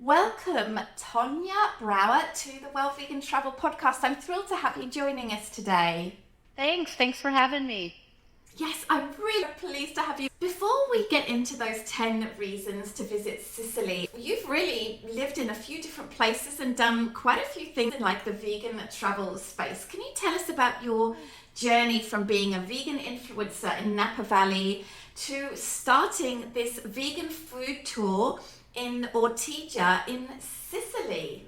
Welcome, Tonia Brauer, to the Well Vegan Travel Podcast. I'm thrilled to have you joining us today. Thanks for having me. Yes, I'm really pleased to have you. Before we get into those 10 reasons to visit Sicily, you've really lived in a few different places and done quite a few things in like the vegan travel space. Can you tell us about your journey from being a vegan influencer in Napa Valley to starting this vegan food tour in Ortigia in Sicily?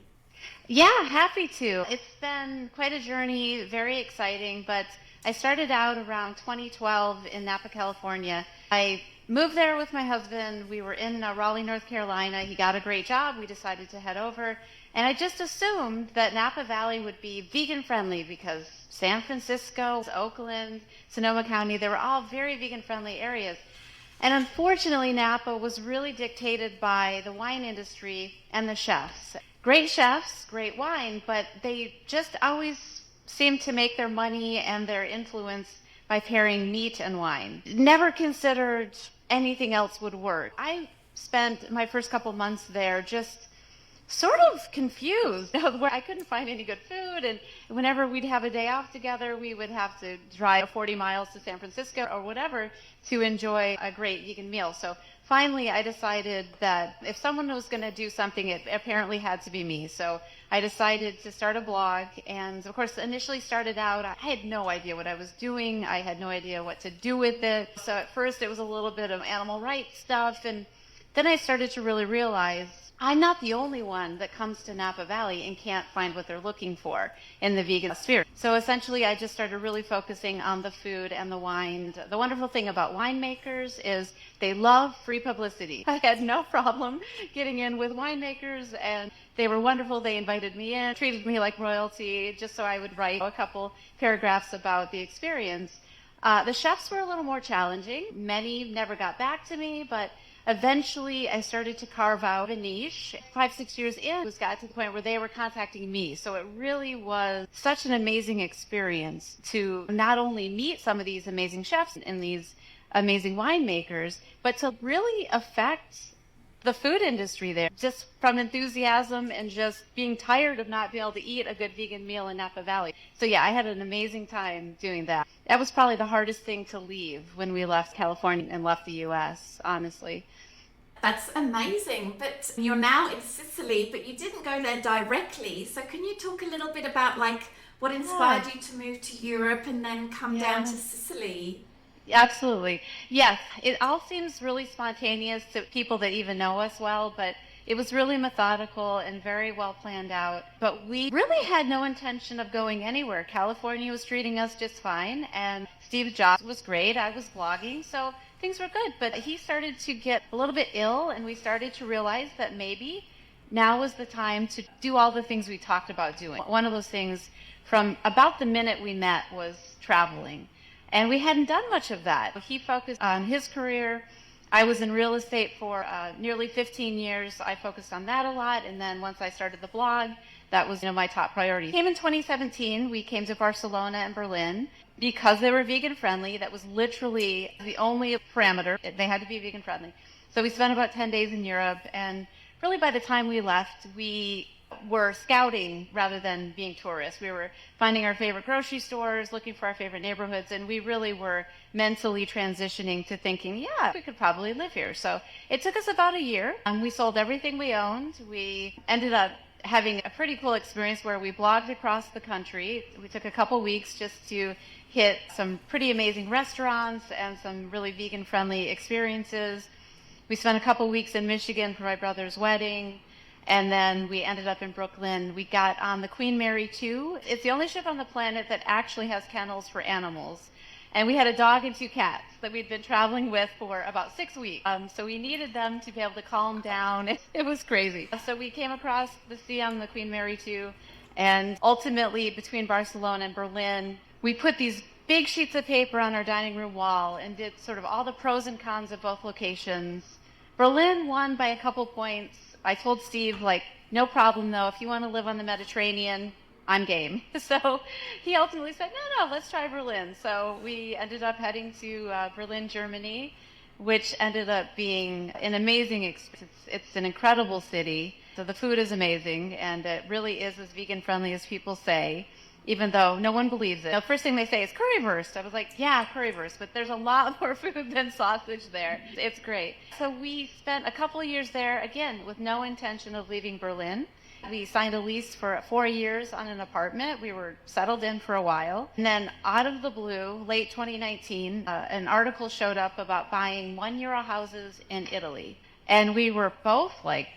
Yeah, happy to. It's been quite a journey, very exciting, but I started out around 2012 in Napa, California. I moved there with my husband. We were in Raleigh, North Carolina. He got a great job. We decided to head over. And I just assumed that Napa Valley would be vegan friendly because San Francisco, Oakland, Sonoma County, they were all very vegan friendly areas. And unfortunately, Napa was really dictated by the wine industry and the chefs. Great chefs, great wine, but they just always seemed to make their money and their influence by pairing meat and wine. Never considered anything else would work. I spent my first couple months there just sort of confused where I couldn't find any good food, and whenever we'd have a day off together we would have to drive 40 miles to San Francisco or whatever to enjoy a great vegan meal. So finally I decided that if someone was going to do something, it apparently had to be me. So I decided to start a blog, and of course initially started out I had no idea what I was doing. I had no idea what to do with it. So at first it was a little bit of animal rights stuff, and then I started to really realize I'm not the only one that comes to Napa Valley and can't find what they're looking for in the vegan sphere. So essentially, I just started really focusing on the food and the wine. The wonderful thing about winemakers is they love free publicity. I had no problem getting in with winemakers, and they were wonderful. They invited me in, treated me like royalty, just so I would write a couple paragraphs about the experience. The chefs were a little more challenging. Many never got back to me, but eventually, I started to carve out a niche. 5-6 years in, it got to the point where they were contacting me. So it really was such an amazing experience to not only meet some of these amazing chefs and these amazing winemakers, but to really affect the food industry there, just from enthusiasm and just being tired of not being able to eat a good vegan meal in Napa Valley. So yeah, I had an amazing time doing that. That was probably the hardest thing to leave when we left California and left the US, honestly. That's amazing. But you're now in Sicily, but you didn't go there directly. So can you talk a little bit about like what inspired you to move to Europe and then come down to Sicily? Absolutely. Yes, it all seems really spontaneous to people that even know us well, but it was really methodical and very well planned out. But we really had no intention of going anywhere. California was treating us just fine, and Steve Jobs was great. I was blogging, so things were good. But he started to get a little bit ill, and we started to realize that maybe now was the time to do all the things we talked about doing. One of those things from about the minute we met was traveling. And we hadn't done much of that. He focused on his career. I was in real estate for nearly 15 years. I focused on that a lot. And then once I started the blog, that was my top priority. Came in 2017. We came to Barcelona and Berlin because they were vegan friendly. That was literally the only parameter. They had to be vegan friendly. So we spent about 10 days in Europe. And really by the time we left, we were scouting rather than being tourists. We were finding our favorite grocery stores, looking for our favorite neighborhoods, and we really were mentally transitioning to thinking, yeah, we could probably live here. So it took us about a year. We sold everything we owned. We ended up having a pretty cool experience where we blogged across the country. We took a couple weeks just to hit some pretty amazing restaurants and some really vegan-friendly experiences. We spent a couple weeks in Michigan for my brother's wedding. And then we ended up in Brooklyn. We got on the Queen Mary 2. It's the only ship on the planet that actually has kennels for animals. And we had a dog and 2 cats that we'd been traveling with for about 6 weeks. So we needed them to be able to calm down. It was crazy. So we came across the sea on the Queen Mary 2. And ultimately, between Barcelona and Berlin, we put these big sheets of paper on our dining room wall and did sort of all the pros and cons of both locations. Berlin won by a couple points. I told Steve, like, no problem, though. If you want to live on the Mediterranean, I'm game. So he ultimately said, no, let's try Berlin. So we ended up heading to Berlin, Germany, which ended up being an amazing experience. It's an incredible city. So the food is amazing, and it really is as vegan friendly as people say, even though no one believes it. The first thing they say is currywurst. I was like, yeah, currywurst, but there's a lot more food than sausage there. It's great. So we spent a couple of years there, again, with no intention of leaving Berlin. We signed a lease for 4 years on an apartment. We were settled in for a while. And then out of the blue, late 2019, an article showed up about buying €1 houses in Italy. And we were both like,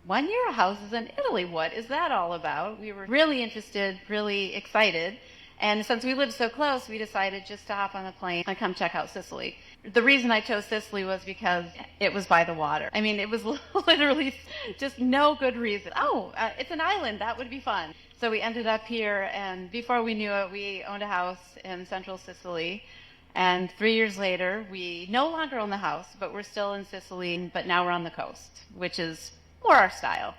€1 houses in Italy, what is that all about? We were really interested, really excited. And since we lived so close, we decided just to hop on a plane and come check out Sicily. The reason I chose Sicily was because it was by the water. I mean, it was literally just no good reason. It's an island, that would be fun. So we ended up here, and before we knew it, we owned a house in central Sicily. And 3 years later, we no longer own the house, but we're still in Sicily, but now we're on the coast, which is more our style.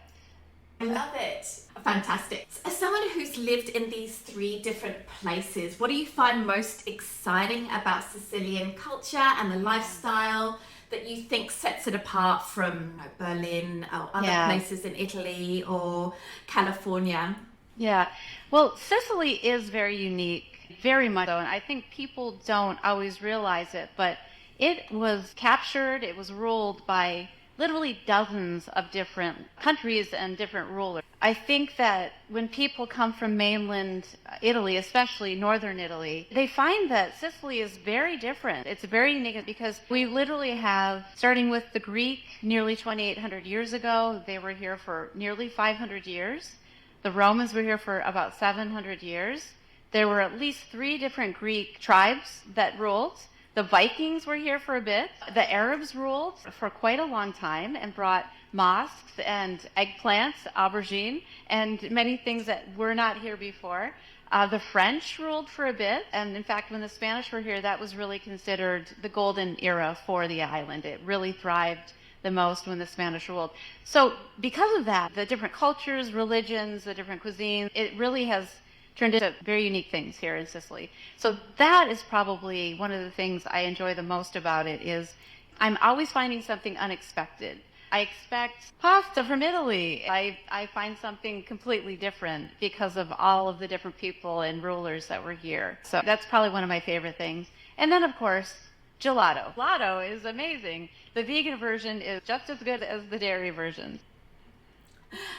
I love it. Fantastic. As someone who's lived in these 3 different places, what do you find most exciting about Sicilian culture and the lifestyle that you think sets it apart from Berlin or other places in Italy or California? Yeah. Well, Sicily is very unique, very much so, and I think people don't always realize it, but it was captured, it was ruled by literally dozens of different countries and different rulers. I think that when people come from mainland Italy, especially northern Italy, they find that Sicily is very different. It's very unique because we literally have, starting with the Greek nearly 2,800 years ago, they were here for nearly 500 years. The Romans were here for about 700 years. There were at least 3 different Greek tribes that ruled. The Vikings were here for a bit. The Arabs ruled for quite a long time and brought mosques and eggplants, aubergine, and many things that were not here before. The French ruled for a bit, and in fact, when the Spanish were here, that was really considered the golden era for the island. It really thrived the most when the Spanish ruled. So because of that, the different cultures, religions, the different cuisines, it really has turned into very unique things here in Sicily. So that is probably one of the things I enjoy the most about it is I'm always finding something unexpected. I expect pasta from Italy. I find something completely different because of all of the different people and rulers that were here. So that's probably one of my favorite things. And then, of course, gelato. Gelato is amazing. The vegan version is just as good as the dairy version.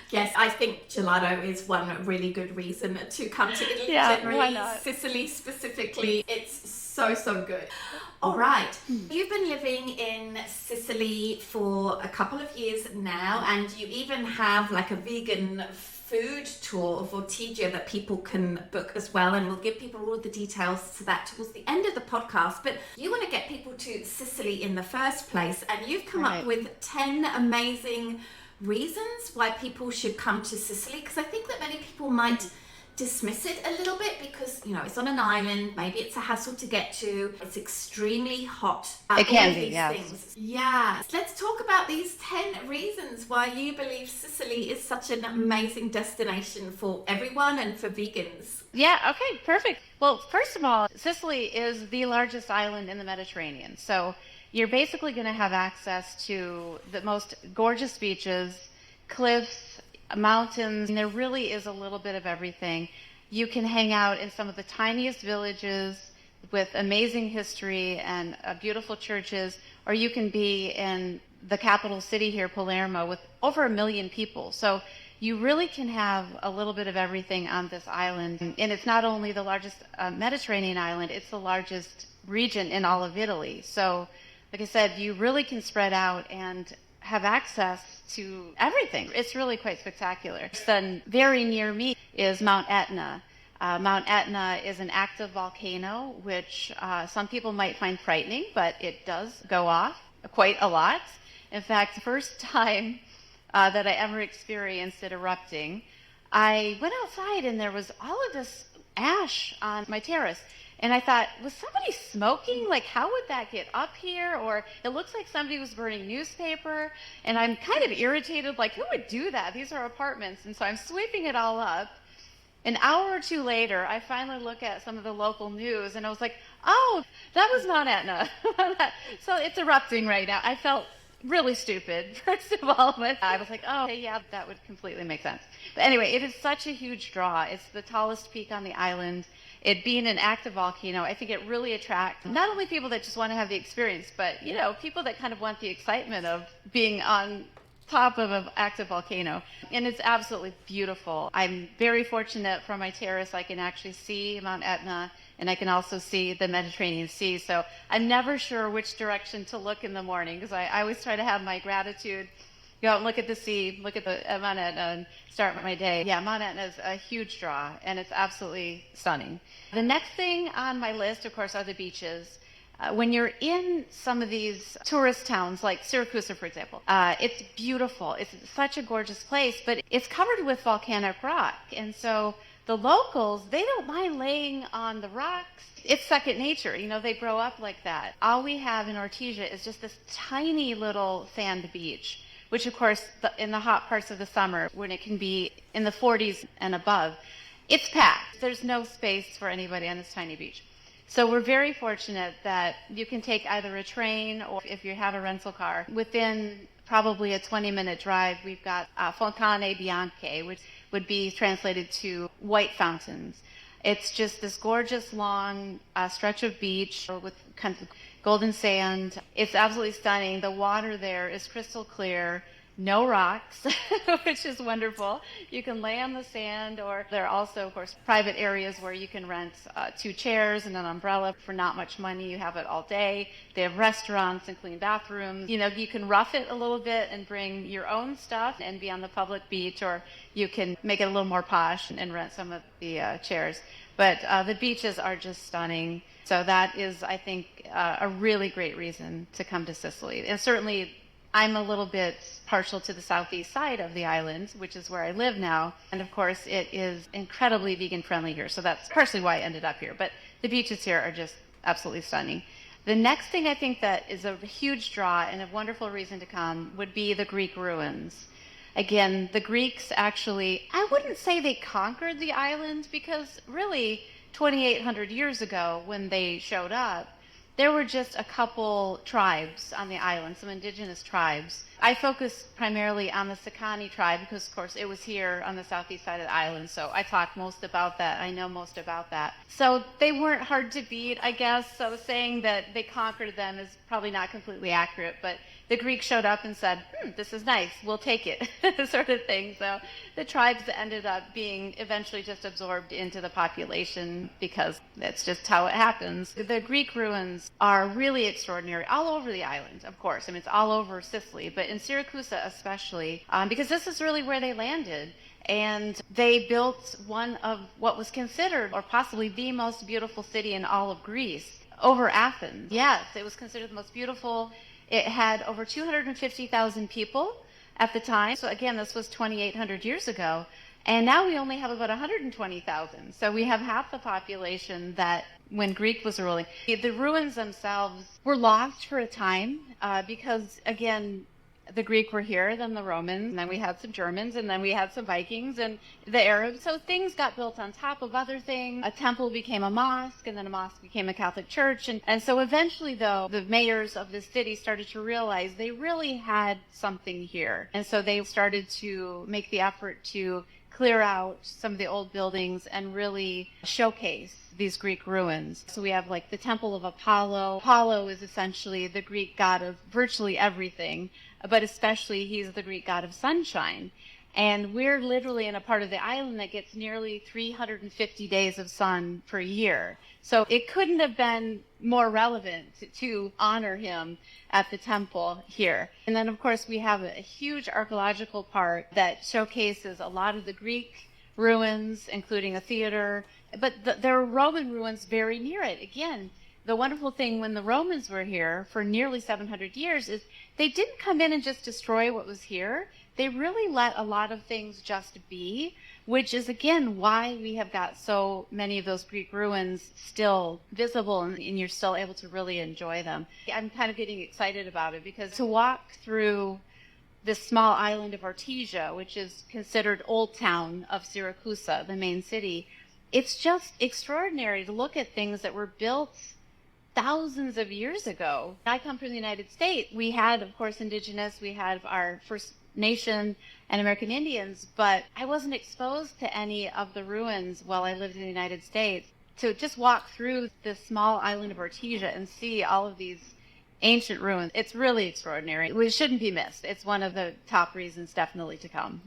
Yes, I think gelato is one really good reason to come to Italy. Generally, why not? Sicily specifically, it's so good. All right, you've been living in Sicily for a couple of years now, and you even have like a vegan food tour of Ortigia that people can book as well, and we'll give people all of the details to that towards the end of the podcast. But you want to get people to Sicily in the first place, and you've come up with 10 amazing reasons why people should come to Sicily, because I think that many people might dismiss it a little bit because, you know, it's on an island, maybe it's a hassle to get to, it's extremely hot. It can be, yes. Yeah. Let's talk about these 10 reasons why you believe Sicily is such an amazing destination for everyone and for vegans. Yeah, okay, perfect. Well, first of all, Sicily is the largest island in the Mediterranean. So you're basically going to have access to the most gorgeous beaches, cliffs, mountains, and there really is a little bit of everything. You can hang out in some of the tiniest villages with amazing history and beautiful churches, or you can be in the capital city here, Palermo, with over 1 million people. So you really can have a little bit of everything on this island. And it's not only the largest Mediterranean island, it's the largest region in all of Italy. So like I said, you really can spread out and have access to everything. It's really quite spectacular. Then very near me is Mount Etna. Mount Etna is an active volcano, which some people might find frightening, but it does go off quite a lot. In fact, the first time that I ever experienced it erupting, I went outside and there was all of this ash on my terrace. And I thought, was somebody smoking? Like, how would that get up here? Or it looks like somebody was burning newspaper. And I'm kind of irritated, like, who would do that? These are apartments. And so I'm sweeping it all up. An hour or two later, I finally look at some of the local news, and I was like, oh, that was Mount Etna. So it's erupting right now. I felt really stupid, first of all, but I was like, oh, okay, yeah, that would completely make sense. But anyway, it is such a huge draw. It's the tallest peak on the island. It being an active volcano, I think it really attracts not only people that just want to have the experience, but, you know, people that kind of want the excitement of being on top of an active volcano. And it's absolutely beautiful. I'm very fortunate from my terrace. I can actually see Mount Etna, and I can also see the Mediterranean Sea. So I'm never sure which direction to look in the morning, because I always try to have my gratitude, go out and look at the sea, look at the Mount Etna, and start my day. Yeah, Mount Etna is a huge draw, and it's absolutely stunning. The next thing on my list, of course, are the beaches. When you're in some of these tourist towns, like Syracuse, for example, it's beautiful. It's such a gorgeous place, but it's covered with volcanic rock. And so the locals, they don't mind laying on the rocks. It's second nature. You know, they grow up like that. All we have in Ortigia is just this tiny little sand beach, which, of course, in the hot parts of the summer, when it can be in the 40s and above, it's packed. There's no space for anybody on this tiny beach. So we're very fortunate that you can take either a train, or if you have a rental car, within probably a 20-minute drive, we've got Fontane Bianche, which would be translated to white fountains. It's just this gorgeous long stretch of beach with kind of golden sand. It's absolutely stunning. The water there is crystal clear. No rocks, which is wonderful. You can lay on the sand, or there are also, of course, private areas where you can rent 2 chairs and an umbrella for not much money. You have it all day. They have restaurants and clean bathrooms. You know, you can rough it a little bit and bring your own stuff and be on the public beach, or you can make it a little more posh and rent some of the chairs. But the beaches are just stunning. So that is, I think, a really great reason to come to Sicily. And certainly, I'm a little bit partial to the southeast side of the island, which is where I live now. And of course, it is incredibly vegan friendly here. So that's partially why I ended up here. But the beaches here are just absolutely stunning. The next thing I think that is a huge draw and a wonderful reason to come would be the Greek ruins. Again, the Greeks actually, I wouldn't say they conquered the island, because really 2,800 years ago when they showed up, there were just a couple tribes on the island, some indigenous tribes. I focus primarily on the Sicily tribe because, of course, it was here on the southeast side of the island, so I talk most about that. I know most about that. So they weren't hard to beat, I guess. So saying that they conquered them is probably not completely accurate, but the Greeks showed up and said, this is nice, we'll take it, sort of thing. So the tribes ended up being eventually just absorbed into the population, because that's just how it happens. The Greek ruins are really extraordinary all over the island, of course. I mean, it's all over Sicily, but in Syracuse especially, because this is really where they landed. And they built one of what was considered, or possibly the most beautiful city in all of Greece, over Athens. Yes, it was considered the most beautiful. It had over 250,000 people at the time. So again, this was 2,800 years ago. And now we only have about 120,000. So we have half the population that when Greek was ruling. The ruins themselves were lost for a time because, again, the Greek were here, then the Romans, and then we had some Germans, and then we had some Vikings and the Arabs. So things got built on top of other things. A temple became a mosque, and then a mosque became a Catholic church. And so eventually, though, the mayors of the city started to realize they really had something here. And so they started to make the effort to clear out some of the old buildings and really showcase these Greek ruins. So we have like the Temple of Apollo. Apollo is essentially the Greek god of virtually everything, but especially he's the Greek god of sunshine. And we're literally in a part of the island that gets nearly 350 days of sun per year. So it couldn't have been more relevant to honor him at the temple here. And then, of course, we have a huge archaeological part that showcases a lot of the Greek ruins, including a theater. But there are Roman ruins very near it. Again, the wonderful thing when the Romans were here for nearly 700 years is they didn't come in and just destroy what was here. They really let a lot of things just be, which is, again, why we have got so many of those Greek ruins still visible and you're still able to really enjoy them. I'm kind of getting excited about it because to walk through this small island of Ortigia, which is considered Old Town of Syracuse, the main city, it's just extraordinary to look at things that were built thousands of years ago. I come from the United States. We had, of course, indigenous, we had our First Nation and American Indians, but I wasn't exposed to any of the ruins while I lived in the United States. To just walk through this small island of Ortigia and see all of these ancient ruins, it's really extraordinary. It shouldn't be missed. It's one of the top reasons definitely to come.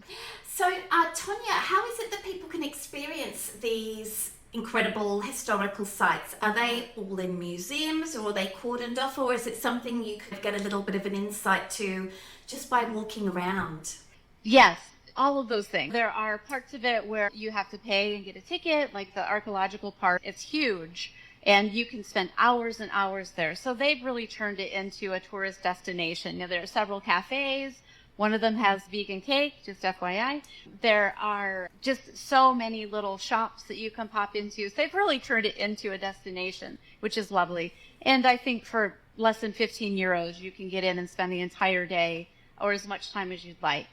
So, Tonia, how is it that people can experience these incredible historical sites? Are they all in museums, or are they cordoned off, or is it something you could get a little bit of an insight to just by walking around? Yes, all of those things. There are parts of it where you have to pay and get a ticket, like the archaeological part. It's huge, and you can spend hours and hours there. So they've really turned it into a tourist destination. You know, there are several cafes. One of them has vegan cake, just FYI. There are just so many little shops that you can pop into. So they've really turned it into a destination, which is lovely. And I think for less than 15 euros, you can get in and spend the entire day or as much time as you'd like.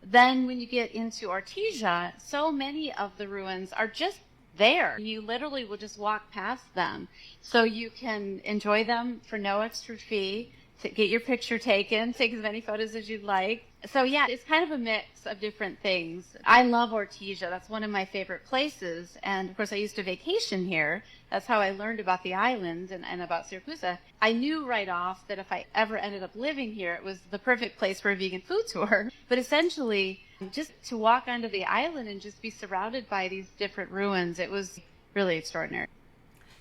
Then when you get into Ortigia, so many of the ruins are just there. You literally will just walk past them. So you can enjoy them for no extra fee, to get your picture taken, take as many photos as you'd like. So yeah, it's kind of a mix of different things. I love Ortigia. That's one of my favorite places. And of course, I used to vacation here. That's how I learned about the island and about Siracusa. I knew right off that if I ever ended up living here, it was the perfect place for a vegan food tour. But essentially, just to walk onto the island and just be surrounded by these different ruins, it was really extraordinary.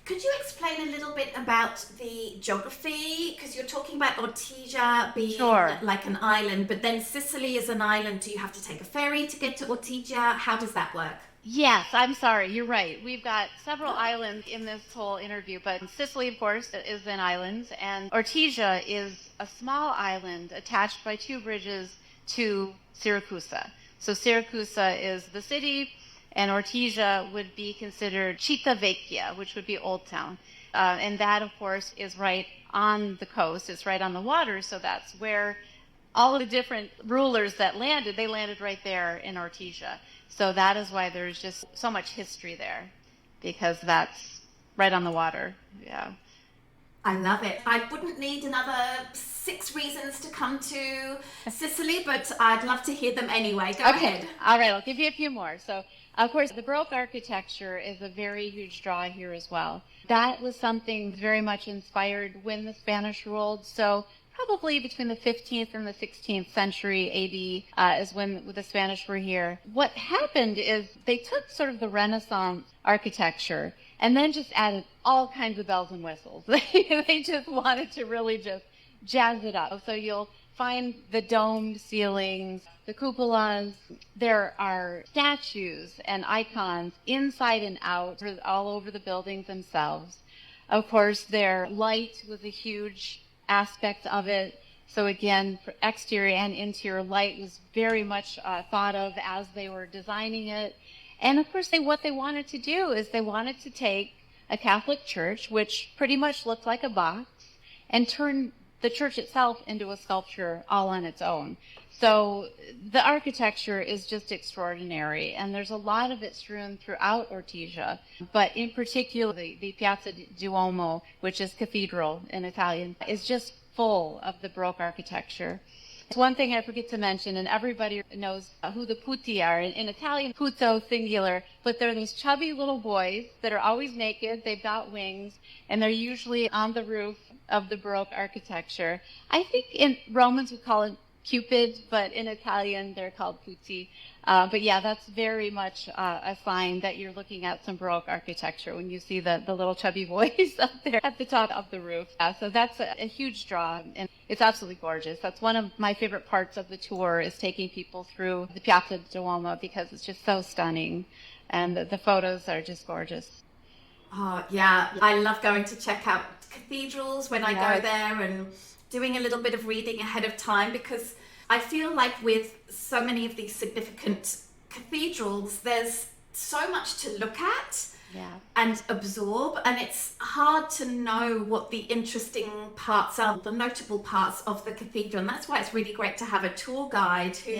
Could you explain a little bit about the geography? Because you're talking about Ortigia being like an island, but then Sicily is an island. Do you have to take a ferry to get to Ortigia? How does that work? Yes, I'm sorry. You're right. We've got several islands in this whole interview, but Sicily, of course, is an island, and Ortigia is a small island attached by two bridges to Siracusa. So Siracusa is the city, and Ortigia would be considered Città Vecchia, which would be Old Town. And that, of course, is right on the coast. It's right on the water, so that's where all of the different rulers that landed, they landed right there in Ortigia. So that is why there's just so much history there, because that's right on the water. Yeah. I love it. I wouldn't need another 6 reasons to come to Sicily, but I'd love to hear them anyway. Go ahead. All right, I'll give you a few more. So, of course, the Baroque architecture is a very huge draw here as well. That was something very much inspired when the Spanish ruled. So probably between the 15th and the 16th century AD is when the Spanish were here. What happened is they took sort of the Renaissance architecture and then just added all kinds of bells and whistles. They just wanted to really just jazz it up. So you'll find the domed ceilings, the cupolas. There are statues and icons inside and out all over the buildings themselves. Of course, their light was a huge aspect of it. So again, for exterior and interior light was very much thought of as they were designing it. And of course, what they wanted to do is they wanted to take a Catholic church, which pretty much looked like a box, and turn the church itself into a sculpture all on its own. So the architecture is just extraordinary, and there's a lot of it strewn throughout Ortigia, but in particular the Piazza Duomo, which is cathedral in Italian, is just full of the Baroque architecture. One thing I forget to mention, and everybody knows who the putti are. In Italian, puzzo singular, but they're these chubby little boys that are always naked. They've got wings, and they're usually on the roof of the Baroque architecture. I think in Romans we call it Cupid, but in Italian they're called putti. But yeah, that's very much a sign that you're looking at some Baroque architecture when you see the little chubby boys up there at the top of the roof. So that's a huge draw, and it's absolutely gorgeous. That's one of my favorite parts of the tour, is taking people through the Piazza Duomo, because it's just so stunning, and the photos are just gorgeous. Oh, yeah. I love going to check out cathedrals when I go there, and doing a little bit of reading ahead of time, because I feel like with so many of these significant cathedrals, there's so much to look at and absorb, and it's hard to know what the interesting parts are, the notable parts of the cathedral. And that's why it's really great to have a tour guide who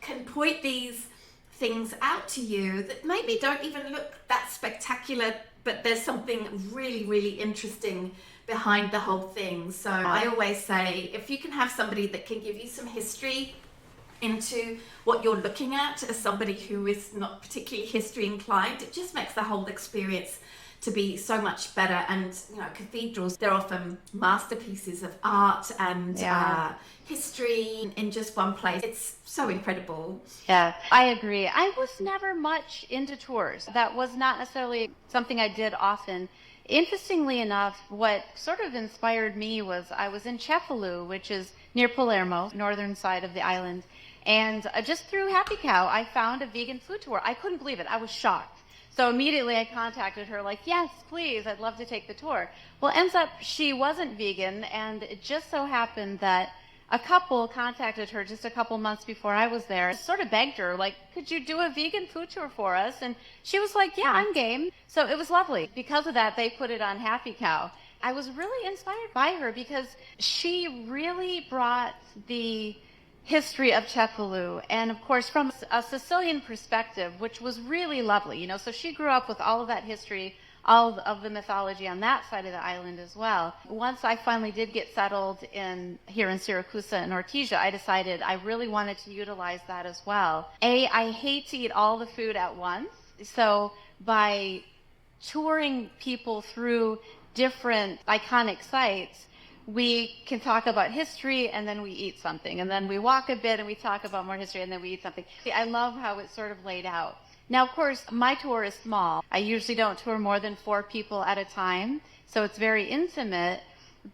can point these things out to you that maybe don't even look that spectacular but there's something really, really interesting behind the whole thing. So I always say, if you can have somebody that can give you some history into what you're looking at as somebody who is not particularly history inclined, it just makes the whole experience to be so much better. And cathedrals, they're often masterpieces of art and history in just one place. It's so incredible. Yeah, I agree. I was never much into tours. That was not necessarily something I did often. Interestingly enough, what sort of inspired me was I was in Cefalù, which is near Palermo, northern side of the island, and just through Happy Cow, I found a vegan food tour. I couldn't believe it. I was shocked. So immediately I contacted her like, yes, please, I'd love to take the tour. Well, ends up she wasn't vegan, and it just so happened that a couple contacted her just a couple months before I was there, sort of begged her, like, could you do a vegan food tour for us? And she was like, yeah, I'm game. So it was lovely. Because of that, they put it on Happy Cow. I was really inspired by her because she really brought the history of Cefalù, and of course from a Sicilian perspective, which was really lovely. So she grew up with all of that history, all of the mythology on that side of the island as well. Once I finally did get settled here in Syracuse and Ortigia, I decided I really wanted to utilize that as well. I hate to eat all the food at once, so by touring people through different iconic sites, we can talk about history, and then we eat something, and then we walk a bit and we talk about more history, and then we eat something. I love how it's sort of laid out. Now, of course, my tour is small. I usually don't tour more than 4 people at a time, so it's very intimate,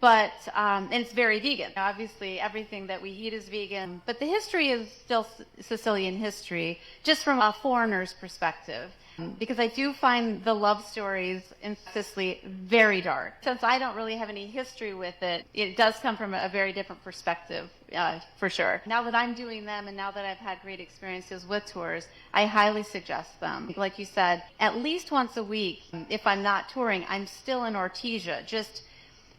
but and it's very vegan. Obviously, everything that we eat is vegan, but the history is still Sicilian history, just from a foreigner's perspective. Because I do find the love stories in Sicily very dark. Since I don't really have any history with it, it does come from a very different perspective, for sure. Now that I'm doing them, and now that I've had great experiences with tours, I highly suggest them. Like you said, at least once a week, if I'm not touring, I'm still in Ortigia, just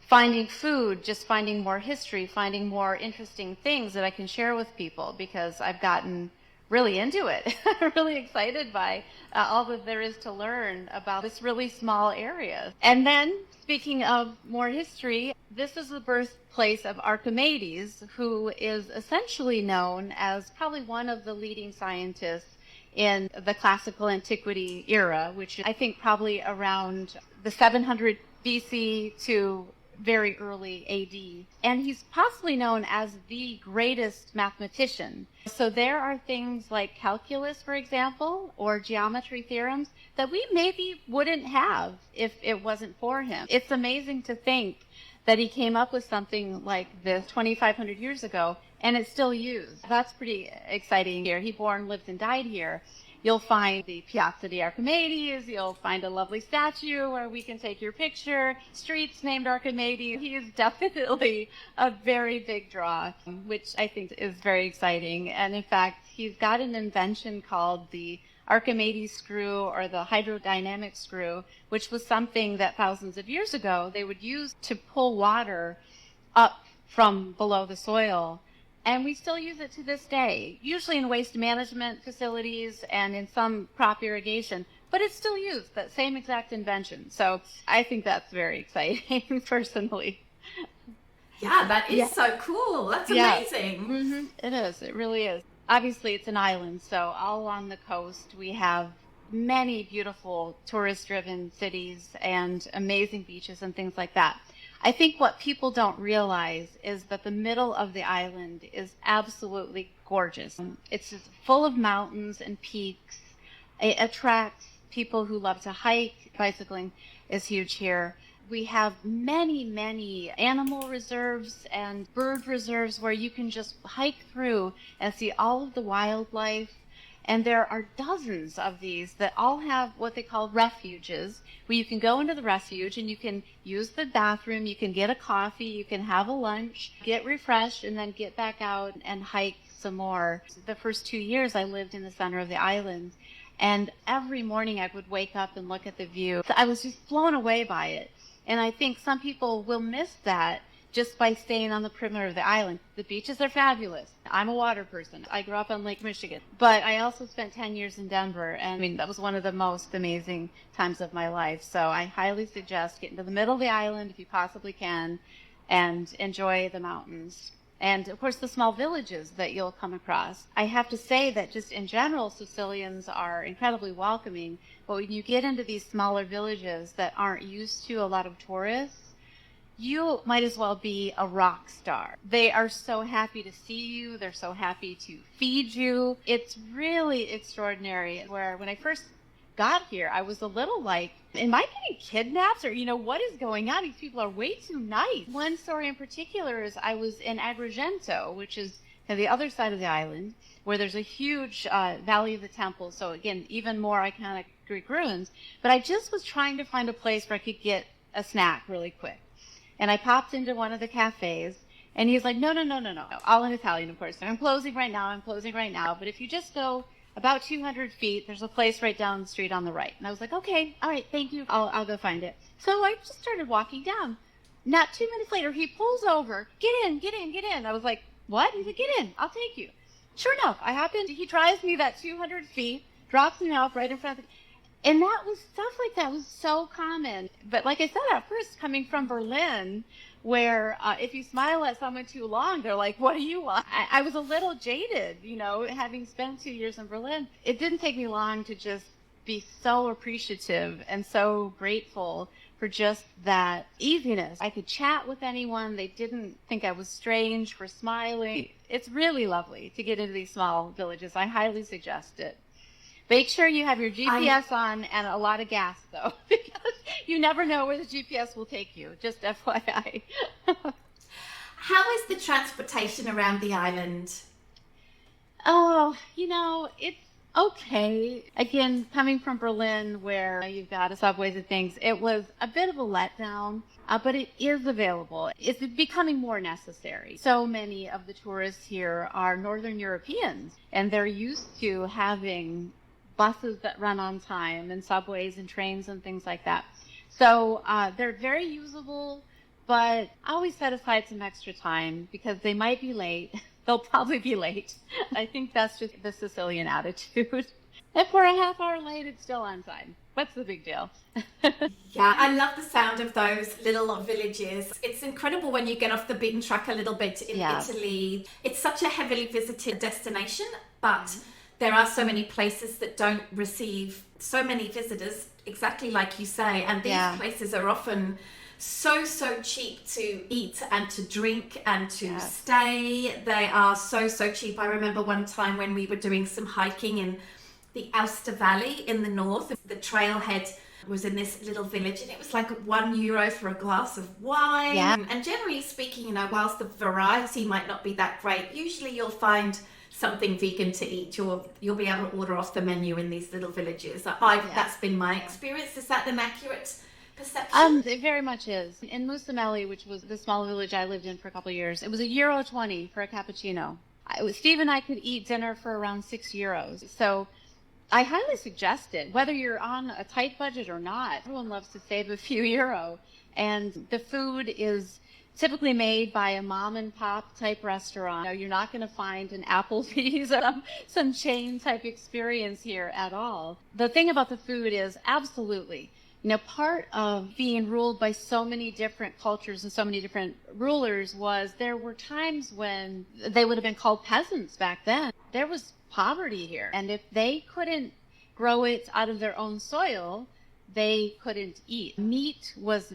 finding food, just finding more history, finding more interesting things that I can share with people, because I've gotten really into it. I'm really excited by all that there is to learn about this really small area. And then, speaking of more history, this is the birthplace of Archimedes, who is essentially known as probably one of the leading scientists in the classical antiquity era, which I think probably around the 700 BC to very early AD. And he's possibly known as the greatest mathematician. So there are things like calculus, for example, or geometry theorems that we maybe wouldn't have if it wasn't for him. It's amazing to think that he came up with something like this 2,500 years ago, and it's still used. That's pretty exciting here. He lived and died here. You'll find the Piazza di Archimedes, you'll find a lovely statue where we can take your picture, streets named Archimedes. He is definitely a very big draw, which I think is very exciting. And in fact, he's got an invention called the Archimedes screw, or the hydrodynamic screw, which was something that thousands of years ago they would use to pull water up from below the soil. And we still use it to this day, usually in waste management facilities and in some crop irrigation, but it's still used, that same exact invention. So I think that's very exciting, personally. Yeah, that is so cool. That's amazing. Mm-hmm. It is. It really is. Obviously, it's an island, so all along the coast we have many beautiful tourist-driven cities and amazing beaches and things like that. I think what people don't realize is that the middle of the island is absolutely gorgeous. It's just full of mountains and peaks. It attracts people who love to hike. Bicycling is huge here. We have many, many animal reserves and bird reserves where you can just hike through and see all of the wildlife. And there are dozens of these that all have what they call refuges, where you can go into the refuge and you can use the bathroom, you can get a coffee, you can have a lunch, get refreshed, and then get back out and hike some more. The first 2 years I lived in the center of the island, and every morning I would wake up and look at the view. I was just blown away by it. And I think some people will miss that just by staying on the perimeter of the island. The beaches are fabulous. I'm a water person. I grew up on Lake Michigan, but I also spent 10 years in Denver, and I mean, that was one of the most amazing times of my life. So I highly suggest getting to the middle of the island if you possibly can and enjoy the mountains. And of course, the small villages that you'll come across. I have to say that just in general, Sicilians are incredibly welcoming, but when you get into these smaller villages that aren't used to a lot of tourists, you might as well be a rock star. They are so happy to see you. They're so happy to feed you. It's really extraordinary. Where when I first got here, I was a little like, am I getting kidnapped? Or, what is going on? These people are way too nice. One story in particular is I was in Agrigento, which is on the other side of the island, where there's a huge Valley of the Temple. So again, even more iconic Greek ruins. But I just was trying to find a place where I could get a snack really quick. And I popped into one of the cafes, and he's like, no. All in Italian, of course. I'm closing right now. But if you just go about 200 feet, there's a place right down the street on the right. And I was like, okay, all right, thank you. I'll go find it. So I just started walking down. Not 2 minutes later, he pulls over. Get in. I was like, what? He's like, get in. I'll take you. Sure enough, I hop in. He drives me that 200 feet, drops me off right in front of the... And that was stuff like that was so common. But like I said, at first, coming from Berlin, where if you smile at someone too long, they're like, what do you want? I was a little jaded, having spent 2 years in Berlin. It didn't take me long to just be so appreciative and so grateful for just that easiness. I could chat with anyone. They didn't think I was strange for smiling. It's really lovely to get into these small villages. I highly suggest it. Make sure you have your GPS on and a lot of gas, though, because you never know where the GPS will take you, just FYI. How is the transportation around the island? Oh, it's okay. Again, coming from Berlin, where you've got subways and things, it was a bit of a letdown, but it is available. It's becoming more necessary. So many of the tourists here are Northern Europeans, and they're used to having buses that run on time and subways and trains and things like that. So they're very usable, but I always set aside some extra time because they might be late. They'll probably be late. I think that's just the Sicilian attitude. If we're a half hour late, it's still on time. What's the big deal? Yeah, I love the sound of those little villages. It's incredible when you get off the beaten track a little bit in Italy. It's such a heavily visited destination, but there are so many places that don't receive so many visitors, exactly like you say. And these places are often so cheap to eat and to drink and to stay. They are so cheap. I remember one time when we were doing some hiking in the Aosta Valley in the north. The trailhead was in this little village, and it was like €1 for a glass of wine. Yeah. And generally speaking, whilst the variety might not be that great, usually you'll find something vegan to eat. You'll be able to order off the menu in these little villages. That's been my experience. Is that an accurate perception? It very much is. In Musamelli, which was the small village I lived in for a couple of years, it was €1.20 for a cappuccino. Steve and I could eat dinner for around €6. So I highly suggest it, whether you're on a tight budget or not. Everyone loves to save a few euro. And the food is typically made by a mom and pop type restaurant. You're not going to find an Applebee's or some chain type experience here at all. The thing about the food is absolutely, part of being ruled by so many different cultures and so many different rulers was there were times when they would have been called peasants back then. There was poverty here. And if they couldn't grow it out of their own soil, they couldn't eat. Meat was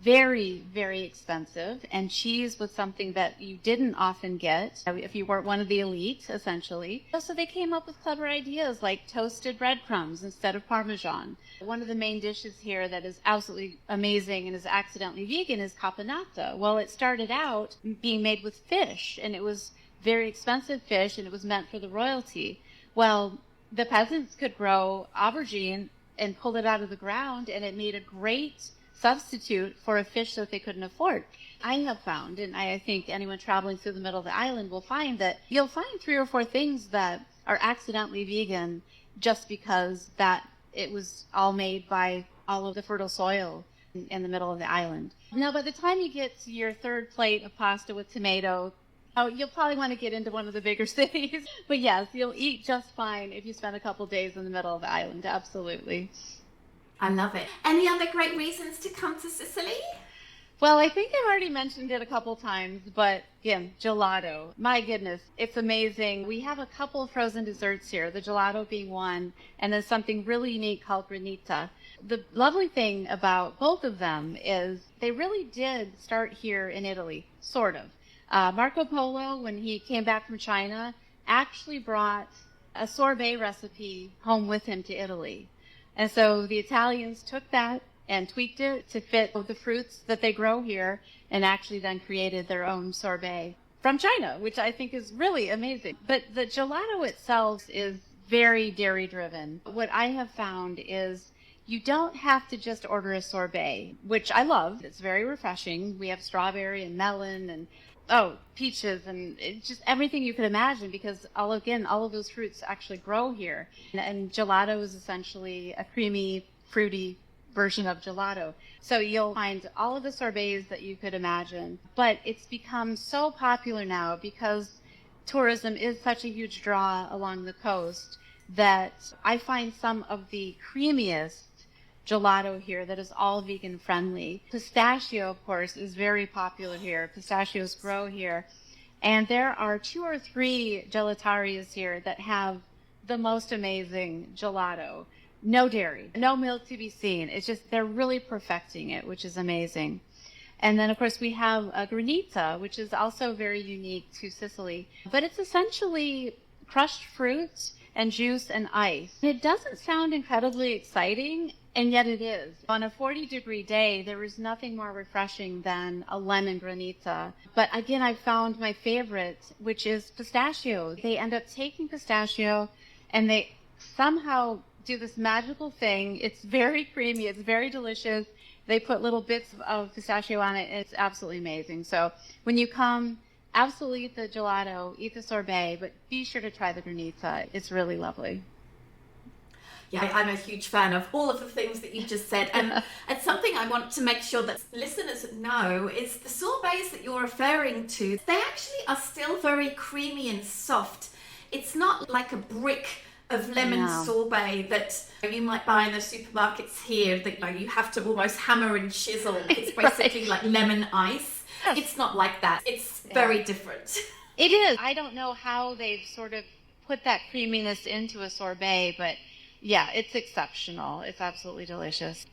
very, very expensive, and cheese was something that you didn't often get if you weren't one of the elite, essentially. So they came up with clever ideas like toasted breadcrumbs instead of Parmesan. One of the main dishes here that is absolutely amazing and is accidentally vegan is caponata. Well, it started out being made with fish, and it was very expensive fish, and it was meant for the royalty. Well, the peasants could grow aubergine and pull it out of the ground, and it made a great substitute for a fish that they couldn't afford. I have found, and I think anyone traveling through the middle of the island will find that you'll find 3 or 4 things that are accidentally vegan just because that it was all made by all of the fertile soil in the middle of the island. Now, by the time you get to your third plate of pasta with tomato, oh, you'll probably want to get into one of the bigger cities. But yes, you'll eat just fine if you spend a couple days in the middle of the island. Absolutely. I love it. Any other great reasons to come to Sicily? Well, I think I've already mentioned it a couple times, but again, gelato. My goodness, it's amazing. We have a couple of frozen desserts here, the gelato being one, and then something really unique called granita. The lovely thing about both of them is they really did start here in Italy, sort of. Marco Polo, when he came back from China, actually brought a sorbet recipe home with him to Italy. And so the Italians took that and tweaked it to fit the fruits that they grow here, and actually then created their own sorbet from China, which I think is really amazing. But the gelato itself is very dairy driven. What I have found is you don't have to just order a sorbet, which I love. It's very refreshing. We have strawberry and melon and peaches and just everything you could imagine, because all of those fruits actually grow here. And gelato is essentially a creamy, fruity version of gelato. So you'll find all of the sorbets that you could imagine. But it's become so popular now because tourism is such a huge draw along the coast that I find some of the creamiest gelato here that is all vegan friendly. Pistachio, of course, is very popular here. Pistachios grow here. And there are 2 or 3 gelatarias here that have the most amazing gelato. No dairy, no milk to be seen. It's just, they're really perfecting it, which is amazing. And then, of course, we have a granita, which is also very unique to Sicily. But it's essentially crushed fruit and juice and ice. It doesn't sound incredibly exciting, and yet it is. On a 40-degree day, there is nothing more refreshing than a lemon granita. But again, I found my favorite, which is pistachio. They end up taking pistachio, and they somehow do this magical thing. It's very creamy. It's very delicious. They put little bits of pistachio on it, and it's absolutely amazing. So when you come, absolutely eat the gelato, eat the sorbet, but be sure to try the granita. It's really lovely. Yeah, I'm a huge fan of all of the things that you just said. And something I want to make sure that listeners know is the sorbets that you're referring to, they actually are still very creamy and soft. It's not like a brick of lemon sorbet that you might buy in the supermarkets here that you have to almost hammer and chisel. It's basically like lemon ice. Yes. It's not like that. It's very different. It is. I don't know how they've sort of put that creaminess into a sorbet, but yeah, it's exceptional. It's absolutely delicious.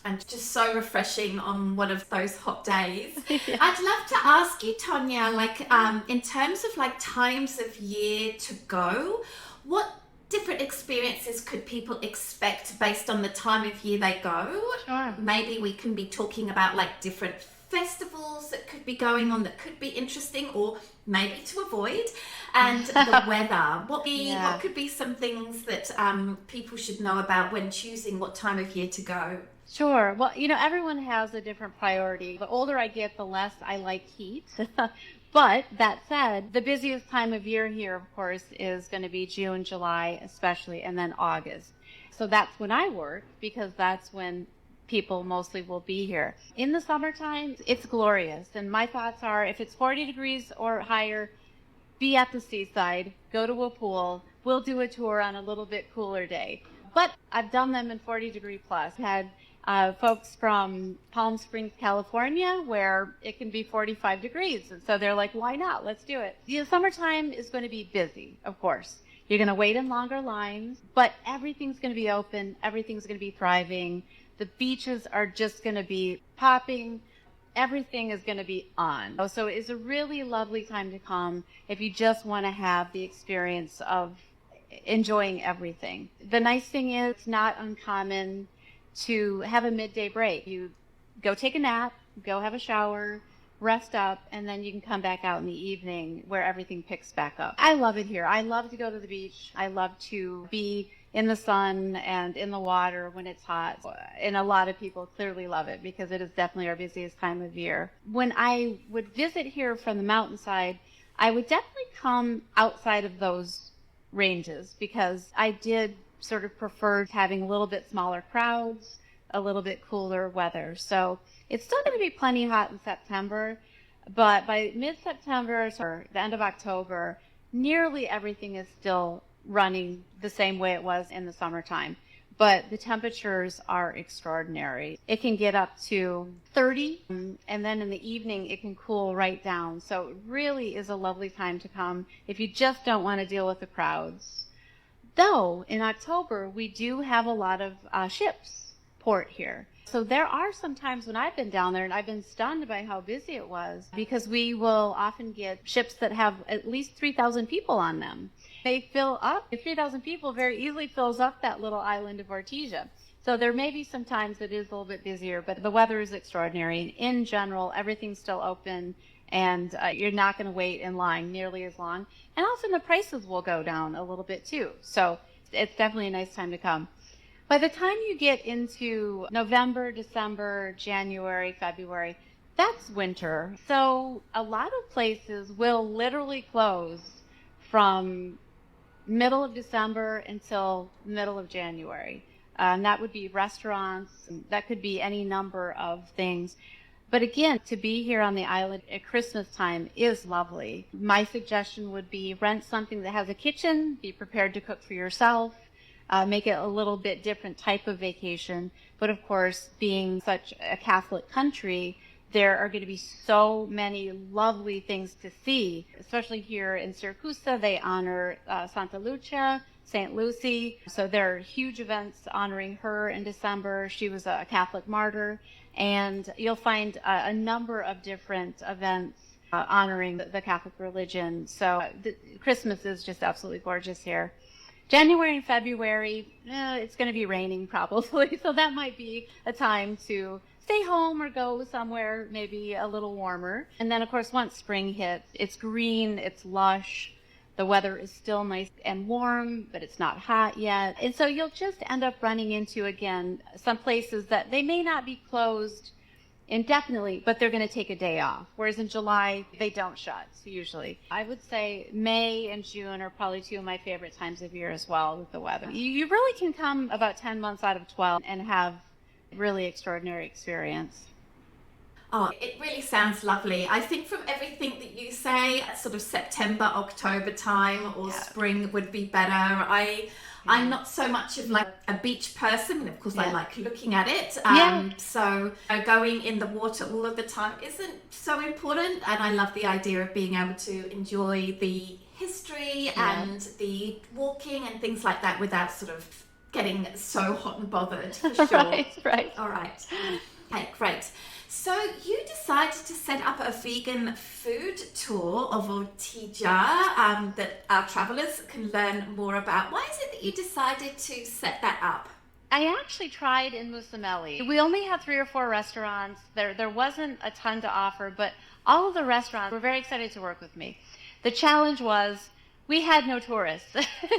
And just so refreshing on one of those hot days. Yeah. I'd love to ask you, Tonia, in terms of times of year to go, what different experiences could people expect based on the time of year they go? Sure. Maybe we can be talking about different festivals that could be going on that could be interesting or maybe to avoid, and the weather. What could be some things that people should know about when choosing what time of year to go? Sure. Well, everyone has a different priority. The older I get, the less I like heat. But that said, the busiest time of year here, of course, is going to be June, July, especially, and then August. So that's when I work, because that's when people mostly will be here. In the summertime, it's glorious. And my thoughts are, if it's 40 degrees or higher, be at the seaside, go to a pool. We'll do a tour on a little bit cooler day. But I've done them in 40 degree plus. Had folks from Palm Springs, California, where it can be 45 degrees. And so they're like, why not? Let's do it. The summertime is going to be busy, of course. You're going to wait in longer lines, but everything's going to be open. Everything's going to be thriving. The beaches are just going to be popping. Everything is going to be on. So it's a really lovely time to come if you just want to have the experience of enjoying everything. The nice thing is it's not uncommon to have a midday break. You go take a nap, go have a shower, rest up, and then you can come back out in the evening where everything picks back up. I love it here. I love to go to the beach. I love to be in the sun and in the water when it's hot. And a lot of people clearly love it because it is definitely our busiest time of year. When I would visit here from the mountainside, I would definitely come outside of those ranges because I did sort of prefer having a little bit smaller crowds, a little bit cooler weather. So it's still going to be plenty hot in September, but by mid-September or the end of October, nearly everything is still running the same way it was in the summertime. But the temperatures are extraordinary. It can get up to 30, and then in the evening it can cool right down. So it really is a lovely time to come if you just don't want to deal with the crowds. Though in October we do have a lot of ships port here. So there are some times when I've been down there and I've been stunned by how busy it was, because we will often get ships that have at least 3,000 people on them. They fill up. 3,000 people very easily fills up that little island of Ortigia. So there may be some times it is a little bit busier, but the weather is extraordinary. In general, everything's still open, and you're not going to wait in line nearly as long. And also the prices will go down a little bit too. So it's definitely a nice time to come. By the time you get into November, December, January, February, that's winter. So a lot of places will literally close from middle of December until middle of January. And that would be restaurants. That could be any number of things. But again, to be here on the island at Christmas time is lovely. My suggestion would be rent something that has a kitchen, be prepared to cook for yourself. Make it a little bit different type of vacation. But of course, being such a Catholic country, there are going to be so many lovely things to see, especially here in Syracuse. They honor Santa Lucia, St. Lucy. So there are huge events honoring her in December. She was a Catholic martyr. And you'll find a number of different events honoring the Catholic religion. So Christmas is just absolutely gorgeous here. January and February, it's going to be raining probably, so that might be a time to stay home or go somewhere maybe a little warmer. And then, of course, once spring hits, it's green, it's lush, the weather is still nice and warm, but it's not hot yet. And so you'll just end up running into, again, some places that they may not be closed indefinitely, but they're going to take a day off. Whereas in July, they don't shut, usually. I would say May and June are probably two of my favorite times of year as well with the weather. You really can come about 10 months out of 12 and have really extraordinary experience. Oh, it really sounds lovely. I think from everything that you say, sort of September, October time or spring would be better. I'm not so much of like a beach person, and of course I like looking at it. So going in the water all of the time isn't so important, and I love the idea of being able to enjoy the history and the walking and things like that without sort of getting so hot and bothered, for sure. Right. All right. Okay, great. So you decided to set up a vegan food tour of Ortigia that our travellers can learn more about. Why is it that you decided to set that up? I actually tried in Musamelli. We only had 3 or 4 restaurants. There wasn't a ton to offer, but all of the restaurants were very excited to work with me. The challenge was we had no tourists.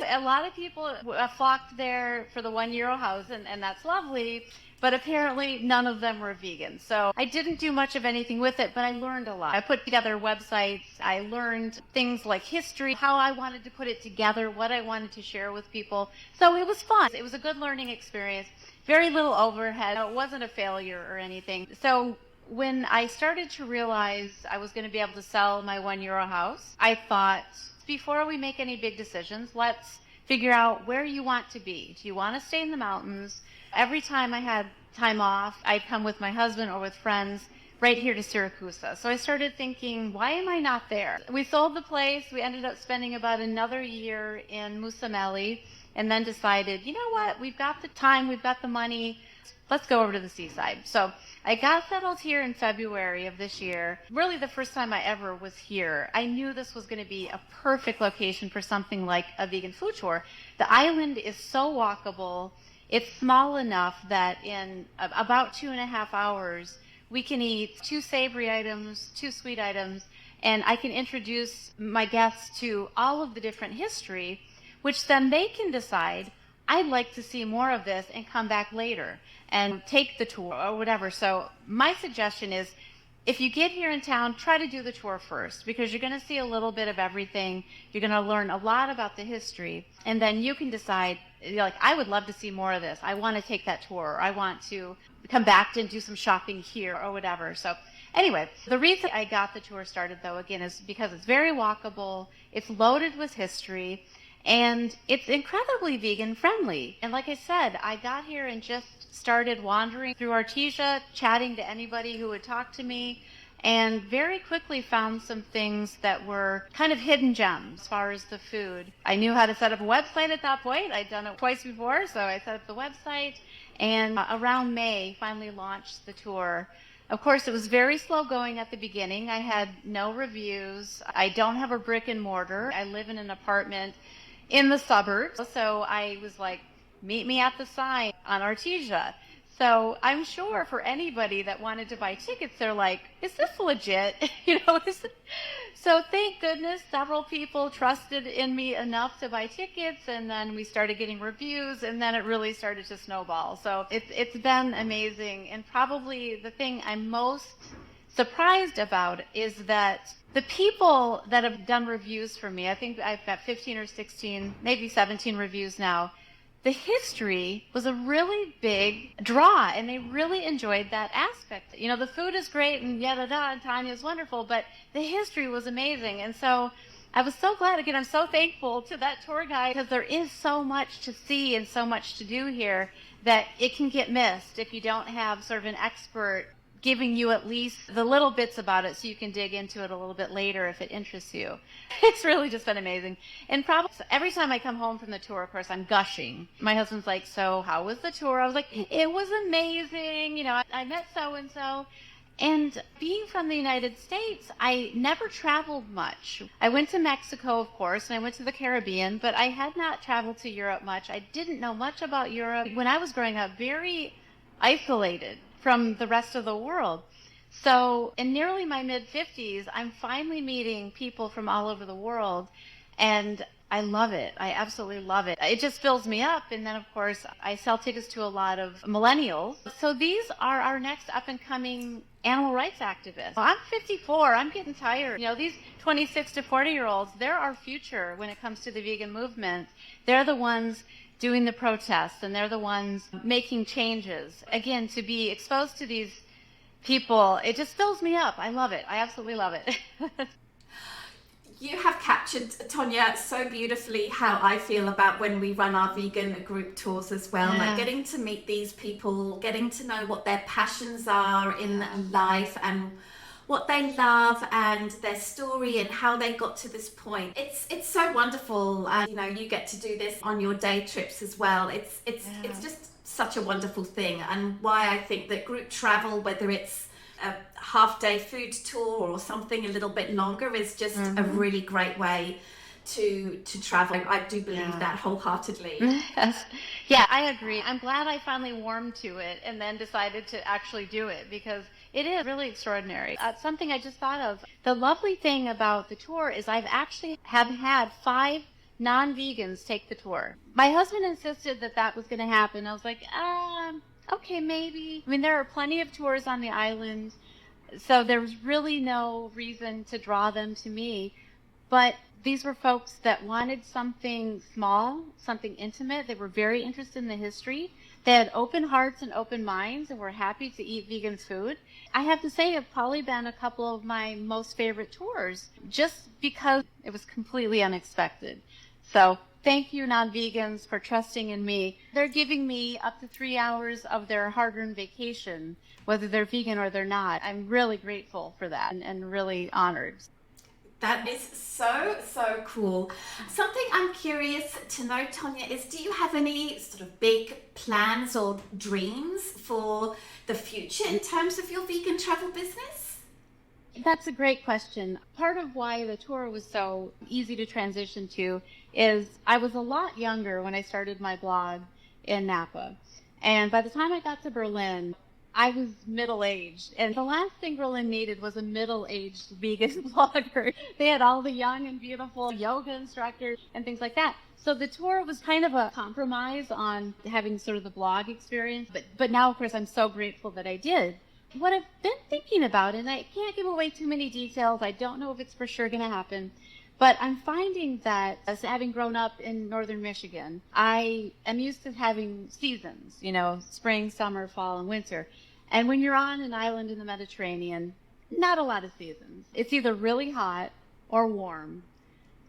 A lot of people flocked there for the €1 house, and that's lovely. But apparently none of them were vegan. So I didn't do much of anything with it, but I learned a lot. I put together websites. I learned things like history, how I wanted to put it together, what I wanted to share with people. So it was fun. It was a good learning experience. Very little overhead. It wasn't a failure or anything. So when I started to realize I was going to be able to sell my €1 house, I thought, before we make any big decisions, let's figure out where you want to be. Do you want to stay in the mountains? Every time I had time off, I'd come with my husband or with friends right here to Syracuse. So I started thinking, why am I not there? We sold the place. We ended up spending about another year in Musamelli, and then decided, you know what? We've got the time. We've got the money. Let's go over to the seaside. So I got settled here in February of this year. Really the first time I ever was here. I knew this was going to be a perfect location for something like a vegan food tour. The island is so walkable. It's small enough that in about 2.5 hours, we can eat 2 savory items, 2 sweet items, and I can introduce my guests to all of the different history, which then they can decide, I'd like to see more of this and come back later and take the tour or whatever. So my suggestion is if you get here in town, try to do the tour first because you're going to see a little bit of everything. You're going to learn a lot about the history, and then you can decide, like, I would love to see more of this. I want to take that tour. Or I want to come back and do some shopping here or whatever. So anyway, the reason I got the tour started, though, again, is because it's very walkable. It's loaded with history. And it's incredibly vegan friendly. And like I said, I got here and just started wandering through Ortigia, chatting to anybody who would talk to me, and very quickly found some things that were kind of hidden gems as far as the food. I knew how to set up a website at that point. I'd done it twice before, so I set up the website. And around May, finally launched the tour. Of course, it was very slow going at the beginning. I had no reviews. I don't have a brick and mortar. I live in an apartment in the suburbs. So I was like, meet me at the sign on Ortigia. So I'm sure for anybody that wanted to buy tickets, they're like, is this legit? So thank goodness several people trusted in me enough to buy tickets, and then we started getting reviews, and then it really started to snowball. So it's been amazing. And probably the thing I'm most surprised about is that the people that have done reviews for me, I think I've got 15 or 16, maybe 17 reviews now. The history was a really big draw, and they really enjoyed that aspect. You know, the food is great, and yada-da, and Tonia's wonderful, but the history was amazing. And so I was so glad, again, I'm so thankful to that tour guide, because there is so much to see and so much to do here that it can get missed if you don't have sort of an expert giving you at least the little bits about it so you can dig into it a little bit later if it interests you. It's really just been amazing. And probably every time I come home from the tour, of course, I'm gushing. My husband's like, so how was the tour? I was like, it was amazing. You know, I met so-and-so. And being from the United States, I never traveled much. I went to Mexico, of course, and I went to the Caribbean, but I had not traveled to Europe much. I didn't know much about Europe. When I was growing up, very isolated from the rest of the world. So in nearly my mid-50s, I'm finally meeting people from all over the world, and I love it. I absolutely love it. It just fills me up. And then, of course, I sell tickets to a lot of millennials. So these are our next up-and-coming animal rights activists. Well, I'm 54. I'm getting tired. You know, these 26 to 40-year-olds, they're our future when it comes to the vegan movement. They're the ones doing the protests, and they're the ones making changes. Again, to be exposed to these people, it just fills me up. I love it. I absolutely love it. You have captured, Tonia, so beautifully how I feel about when we run our vegan group tours as well. Yeah. Like getting to meet these people, getting to know what their passions are in life and what they love and their story and how they got to this point. It's so wonderful, and you know, you get to do this on your day trips as well. It's just such a wonderful thing, and why I think that group travel, whether it's a half-day food tour or something a little bit longer, is just a really great way to travel. I do believe that wholeheartedly. Yes. Yeah, I agree. I'm glad I finally warmed to it and then decided to actually do it, because it is really extraordinary. Something I just thought of. The lovely thing about the tour is I've actually have had 5 non-vegans take the tour. My husband insisted that that was going to happen. I was like, okay, maybe. I mean, there are plenty of tours on the island, so there was really no reason to draw them to me. But these were folks that wanted something small, something intimate. They were very interested in the history. They had open hearts and open minds and were happy to eat vegan food. I have to say, it's probably been a couple of my most favorite tours, just because it was completely unexpected. So thank you, non-vegans, for trusting in me. They're giving me up to 3 hours of their hard-earned vacation, whether they're vegan or they're not. I'm really grateful for that and really honored. That is so, so cool. Something I'm curious to know, Tonia, is do you have any sort of big plans or dreams for the future in terms of your vegan travel business? That's a great question. Part of why the tour was so easy to transition to is I was a lot younger when I started my blog in Napa. And by the time I got to Berlin, I was middle-aged, and the last thing Berlin needed was a middle-aged vegan blogger. They had all the young and beautiful yoga instructors and things like that. So the tour was kind of a compromise on having sort of the blog experience. But now, of course, I'm so grateful that I did. What I've been thinking about, and I can't give away too many details, I don't know if it's for sure going to happen, but I'm finding that as having grown up in northern Michigan, I am used to having seasons, spring, summer, fall, and winter. And when you're on an island in the Mediterranean, not a lot of seasons. It's either really hot or warm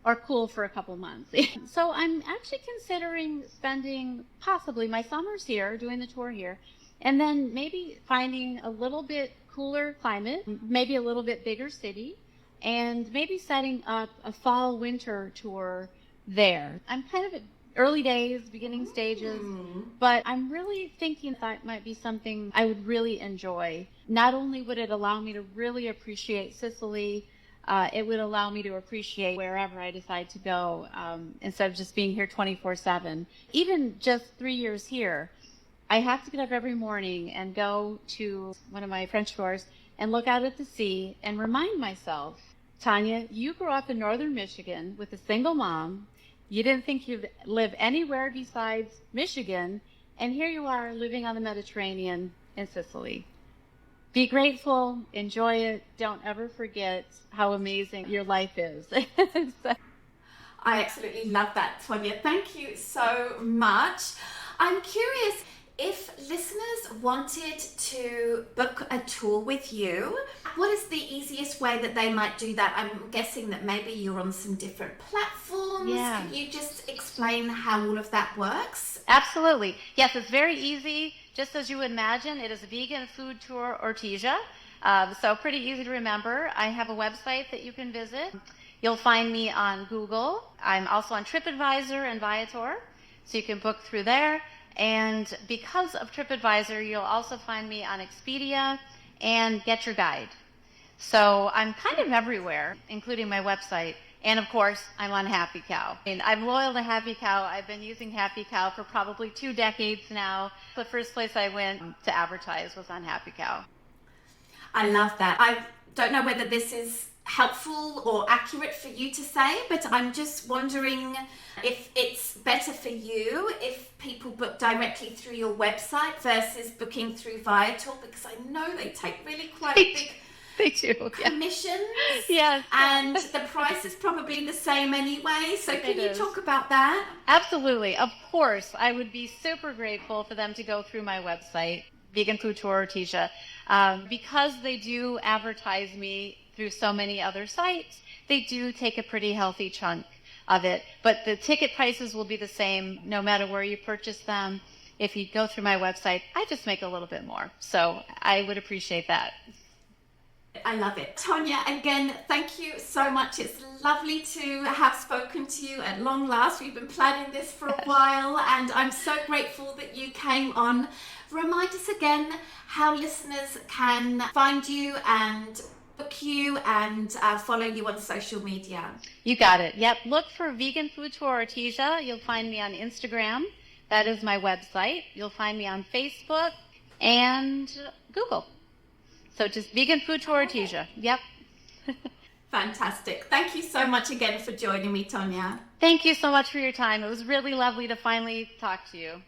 or cool for a couple months. So I'm actually considering spending possibly my summers here, doing the tour here, and then maybe finding a little bit cooler climate, maybe a little bit bigger city, and maybe setting up a fall-winter tour there. I'm kind of at early days, beginning stages, but I'm really thinking that might be something I would really enjoy. Not only would it allow me to really appreciate Sicily, it would allow me to appreciate wherever I decide to go, instead of just being here 24/7. Even just 3 years here, I have to get up every morning and go to one of my French tours and look out at the sea and remind myself, Tonia, you grew up in northern Michigan with a single mom. You didn't think you'd live anywhere besides Michigan, and here you are living on the Mediterranean in Sicily. Be grateful, enjoy it, don't ever forget how amazing your life is. I absolutely love that, Tonia. Thank you so much. I'm curious, if listeners wanted to book a tour with you, what is the easiest way that they might do that? I'm guessing that maybe you're on some different platforms. Yeah. Can you just explain how all of that works? Absolutely. Yes, it's very easy. Just as you would imagine, it is a Vegan Food Tour Ortigia. So pretty easy to remember. I have a website that you can visit. You'll find me on Google. I'm also on TripAdvisor and Viator, so you can book through there. And because of TripAdvisor, you'll also find me on Expedia and Get Your Guide. So I'm kind of everywhere, including my website. And of course, I'm on Happy Cow. I'm loyal to Happy Cow. I've been using Happy Cow for probably 2 decades now. The first place I went to advertise was on Happy Cow. I love that. I don't know whether this is helpful or accurate for you to say, but I'm just wondering if it's better for you if people book directly through your website versus booking through Viator, because I know they take really quite a big They do, yeah. commissions. Yes. And the price is probably the same anyway. So can you is. talk about that? Absolutely. Of course. I would be super grateful for them to go through my website, Vegan Food Tour Ortigia. Because they do advertise me through so many other sites, they do take a pretty healthy chunk of it. But the ticket prices will be the same no matter where you purchase them. If you go through my website, I just make a little bit more. So I would appreciate that. I love it. Tonia, again, thank you so much. It's lovely to have spoken to you at long last. We've been planning this for a while, and I'm so grateful that you came on. Remind us again how listeners can find you and book you and follow you on social media. You got it. Yep. Look for Vegan Food Tour Ortigia. You'll find me on Instagram. That is my website. You'll find me on Facebook and Google. So just Vegan Food Tour Ortigia. Yep. Fantastic. Thank you so much again for joining me, Tonia. Thank you so much for your time. It was really lovely to finally talk to you.